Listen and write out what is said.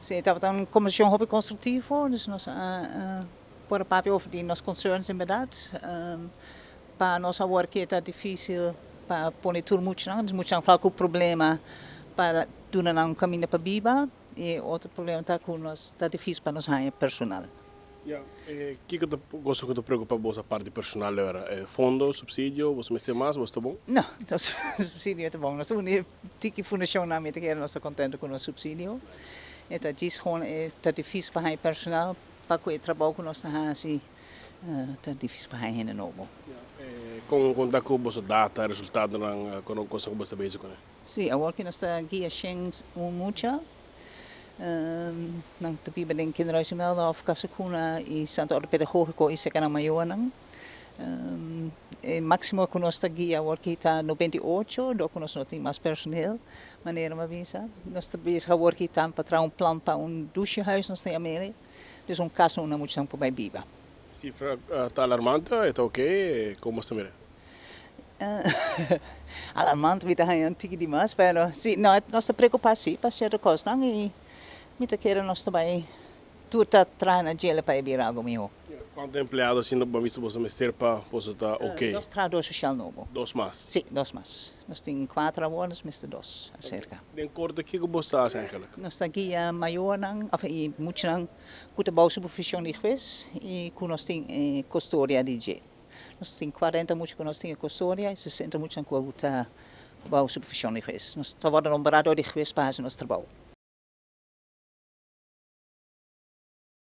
Sim, estava uma comissão hobby construtivo, dus nós por a papel over die nos concerns inderdaad. Para nós a work está difícil para pôr tudo muito não, dus muito falar com o problema para doen um caminho para Biba e outro problema está com nós está difícil para nós ganhar personal. Ja, que eu gosto que te preocupa boa a parte personal era fundo, subsídio, você me tem mais, você tá bom? Não, então subsídio é bom. Nós temos tiki fundação na minha que nós estamos contentes com o subsídio. Então diz gewoon está difícil para ganhar personal para que o trabalho que nós estamos assim está difícil para ganhar de novo. Com da que você data resultado não com coisa que você basic né? Sim, a work nós está guia Schengens mucha. Nang tapi ba din kinroisimel of kasakuna i Santo Orde Pedagógico i sekana mayonan. Máximo que nós guia work está 98, do que nós não tem mais personeel, maneira uma visa. Nós também a work está para plan para douchehuis nós tem Amélia. Dus caso não muito tempo para Biba. Cifra está alarmante, é ok, como você mira? Alarmante, vida é antiga demais, mas sim, não, nós estamos preocupados sim, para certa coisa, não e muita queira nós também tudo está atrás na gela para ir algo meu. Quanto empregado assim no bamis você me serpa, você está ok? Nós traduz social novo. Dos mais? Sim, dos mais. Nós temos 4 anos, mas 2 acerca. Den korte que você está eigenlijk? Nós estamos aqui a maior não, e muito não, com a boa supervisão de juiz e com nós temos custódia de G. Nós temos 40 muito que nós temos custódia e 60 muito com a boa supervisão de juiz. Nós estamos nombrados de juiz para fazer nosso trabalho.